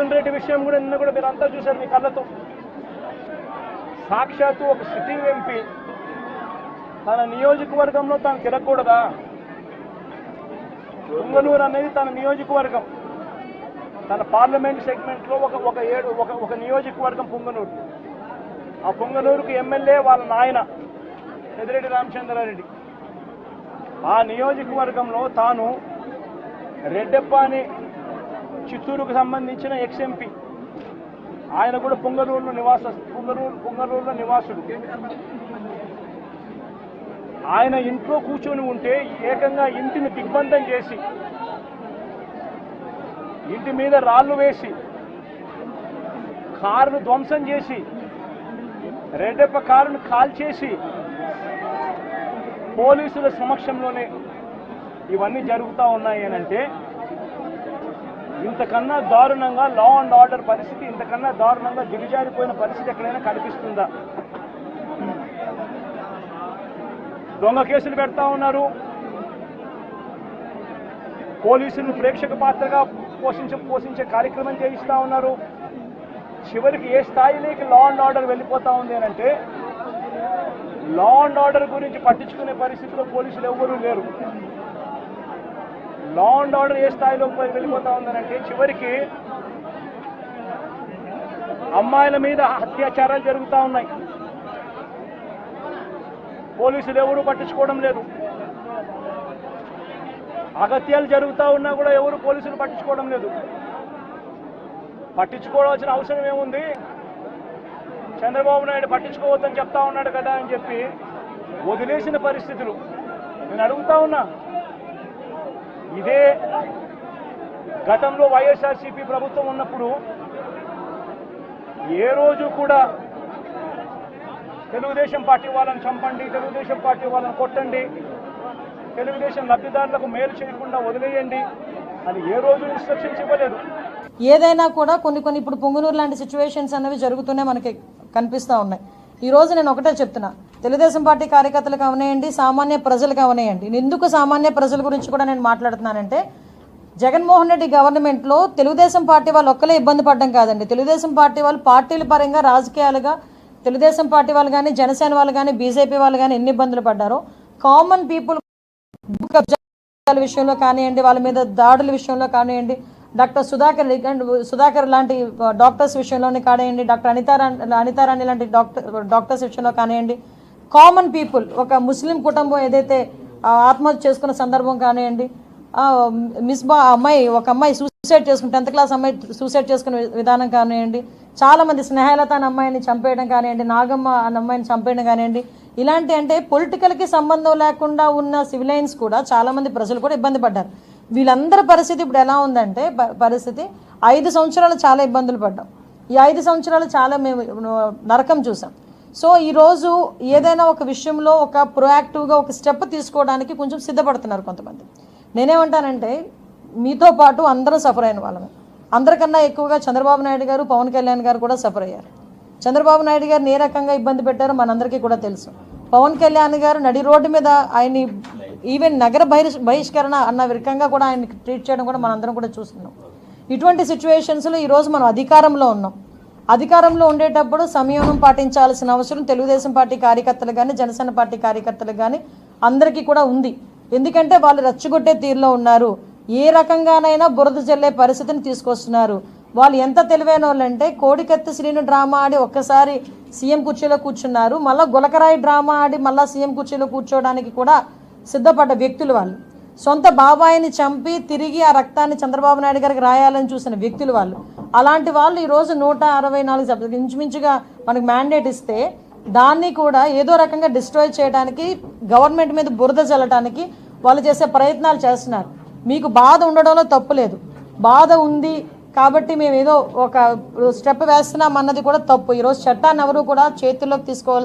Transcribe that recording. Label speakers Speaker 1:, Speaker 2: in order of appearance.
Speaker 1: మిథున్ రెడ్డి విషయం కూడా నిన్న కూడా మీరు అంతా చూశారు మీ కళ్ళతో. సాక్షాత్తు ఒక సిటీ ఎంపీ తన నియోజకవర్గంలో తాను తిరగకూడదా? పుంగనూరు అనేది తన నియోజకవర్గం, తన పార్లమెంట్ సెగ్మెంట్లో ఒక నియోజకవర్గం పుంగనూరు. ఆ పుంగనూరుకు ఎమ్మెల్యే వాళ్ళ నాయన పెద్దిరెడ్డి రామచంద్రారెడ్డి. ఆ నియోజకవర్గంలో తాను రెడ్డెప్ప అని చిత్తూరుకు సంబంధించిన ఎక్స్ఎంపీ, ఆయన కూడా పుంగనూరులో నివాసుడు. ఆయన ఇంట్లో కూర్చొని ఉంటే ఏకంగా ఇంటిని దిగ్బంధం చేసి, ఇంటి మీద రాళ్లు వేసి, కారును ధ్వంసం చేసి, రెడ్డెప్ప కారును కాల్చేసి పోలీసుల సమక్షంలోనే ఇవన్నీ జరుగుతూ ఉన్నాయి అని అంటే, ఇంతకన్నా దారుణంగా లా అండ్ ఆర్డర్ పరిస్థితి, ఇంతకన్నా దారుణంగా దిగజారిపోయిన పరిస్థితి ఎక్కడైనా కనిపిస్తుందా? దొంగ కేసులు పెడతా ఉన్నారు, పోలీసులను ప్రేక్షక పాత్రగా పోషించే కార్యక్రమం చేయిస్తూ ఉన్నారు. చివరికి ఏ స్థాయిలోకి లా అండ్ ఆర్డర్ వెళ్ళిపోతా ఉంది అని అంటే, లా అండ్ ఆర్డర్ గురించి పట్టించుకునే పరిస్థితిలో పోలీసులు ఎవ్వరూ లేరు. లా అండ్ ఆర్డర్ ఏ స్థాయిలో వెళ్ళిపోతా ఉందనంటే, చివరికి అమ్మాయిల మీద అత్యాచారాలు జరుగుతూ ఉన్నాయి, పోలీసులు ఎవరూ పట్టించుకోవడం లేదు. అగత్యాలు జరుగుతూ ఉన్నా కూడా ఎవరు పోలీసులు పట్టించుకోవడం లేదు. పట్టించుకోవాల్సిన అవసరం ఏముంది? చంద్రబాబు నాయుడు పట్టించుకోవద్దని చెప్తా ఉన్నాడు కదా అని చెప్పి వదిలేసిన పరిస్థితులు. నేను అడుగుతా ఉన్నా, ఇదే గతంలో వైఎస్ఆర్సీపీ ప్రభుత్వం ఉన్నప్పుడు ఏ రోజు కూడా తెలుగుదేశం పార్టీ వాళ్ళని చంపండి, తెలుగుదేశం పార్టీ వాళ్ళని కొట్టండి, తెలుగుదేశం లబ్ధిదారులకు మేలు చేయకుండా వదిలేయండి అని ఏ రోజు ఇన్స్ట్రక్షన్స్ ఇవ్వలేదు.
Speaker 2: ఏదైనా కూడా కొన్ని ఇప్పుడు పొంగునూరు లాంటి సిచ్యువేషన్స్ అనేవి జరుగుతూనే మనకి కనిపిస్తూ ఉన్నాయి. ఈరోజు నేను ఒకటే చెప్తున్నా, తెలుగుదేశం పార్టీ కార్యకర్తలకు అవనేయండి, సామాన్య ప్రజలకు అవనేయండి. ఎందుకు సామాన్య ప్రజల గురించి కూడా నేను మాట్లాడుతున్నానంటే, జగన్మోహన్ రెడ్డి గవర్నమెంట్లో తెలుగుదేశం పార్టీ వాళ్ళు ఒక్కలే ఇబ్బంది పడడం కాదండి. తెలుగుదేశం పార్టీ వాళ్ళు పార్టీల పరంగా రాజకీయాలుగా తెలుగుదేశం పార్టీ వాళ్ళు కానీ, జనసేన వాళ్ళు కానీ, బీజేపీ వాళ్ళు కానీ ఎన్ని ఇబ్బందులు పడ్డారో, కామన్ పీపుల్ విషయంలో కానివ్వండి, వాళ్ళ మీద దాడుల విషయంలో కానివ్వండి, డాక్టర్ సుధాకర్ లాంటి డాక్టర్స్ విషయంలోనే కానివ్వండి, డాక్టర్ అనితారాణి లాంటి డాక్టర్స్ విషయంలో కానివ్వండి, కామన్ పీపుల్ ఒక ముస్లిం కుటుంబం ఏదైతే ఆత్మహత్య చేసుకున్న సందర్భం కానివ్వండి, ఒక అమ్మాయి సూసైడ్ చేసుకుని 10th క్లాస్ అమ్మాయి సూసైడ్ చేసుకునే విధానం కానివ్వండి, చాలామంది స్నేహలత అనే అమ్మాయిని చంపేయడం కానివ్వండి, నాగమ్మ అనే అమ్మాయిని చంపేయడం కానివ్వండి, ఇలాంటి అంటే పొలిటికల్కి సంబంధం లేకుండా ఉన్న సివిలైన్స్ కూడా చాలామంది ప్రజలు కూడా ఇబ్బంది పడ్డారు. వీళ్ళందరి పరిస్థితి ఇప్పుడు ఎలా ఉందంటే, పరిస్థితి 5 సంవత్సరాలు చాలా ఇబ్బందులు పడ్డాం. ఈ 5 సంవత్సరాలు చాలా మేము నరకం చూసాం. సో ఈరోజు ఏదైనా ఒక విషయంలో ఒక ప్రొయాక్టివ్గా ఒక స్టెప్ తీసుకోవడానికి కొంచెం సిద్ధపడుతున్నారు కొంతమంది. నేనేమంటానంటే, మీతో పాటు అందరూ సఫర్ అయిన వాళ్ళమే. అందరికన్నా ఎక్కువగా చంద్రబాబు నాయుడు గారు, పవన్ కళ్యాణ్ గారు కూడా సఫర్ అయ్యారు. చంద్రబాబు నాయుడు గారిని ఏ రకంగా ఇబ్బంది పెట్టారో మనందరికీ కూడా తెలుసు. పవన్ కళ్యాణ్ గారు నడి రోడ్డు మీద ఆయన్ని ఈవెన్ నగర బహిష్కరణ అన్న రకంగా కూడా ఆయన్ని ట్రీట్ చేయడం కూడా మనందరం కూడా చూస్తున్నాం. ఇటువంటి సిచ్యువేషన్స్లో ఈరోజు మనం అధికారంలో ఉన్నాం. అధికారంలో ఉండేటప్పుడు సంయమనం పాటించాల్సిన అవసరం తెలుగుదేశం పార్టీ కార్యకర్తలు కానీ, జనసేన పార్టీ కార్యకర్తలు కానీ అందరికీ కూడా ఉంది. ఎందుకంటే వాళ్ళు రెచ్చగొట్టే తీరులో ఉన్నారు. ఏ రకంగానైనా బురద జల్లే పరిస్థితిని తీసుకొస్తున్నారు. వాళ్ళు ఎంత తెలివైన వాళ్ళంటే, కోడికత్తి శ్రీను డ్రామా ఆడి ఒక్కసారి సీఎం కుర్చీలో కూర్చున్నారు, మళ్ళీ గులకరాయి డ్రామా ఆడి మళ్ళీ సీఎం కుర్చీలో కూర్చోవడానికి కూడా సిద్ధపడ్డ వ్యక్తులు వాళ్ళు. సొంత బాబాయిని చంపి తిరిగి ఆ రక్తాన్ని చంద్రబాబు నాయుడు గారికి రాయాలని చూసిన వ్యక్తులు వాళ్ళు. అలాంటి వాళ్ళు ఈరోజు 164 సభ్యులు ఇంచుమించుగా మనకు మ్యాండేట్ ఇస్తే దాన్ని కూడా ఏదో రకంగా డిస్ట్రాయ్ చేయడానికి, గవర్నమెంట్ మీద బురద చల్లడానికి వాళ్ళు చేసే ప్రయత్నాలు చేస్తున్నారు. మీకు బాధ ఉండడంలో తప్పు లేదు, బాధ ఉంది కాబట్టి మేము ఏదో ఒక స్టెప్ వేస్తున్నాం అన్నది కూడా తప్పు. ఈరోజు చట్టాన్ని ఎవరు కూడా చేతుల్లోకి తీసుకోవాల్సి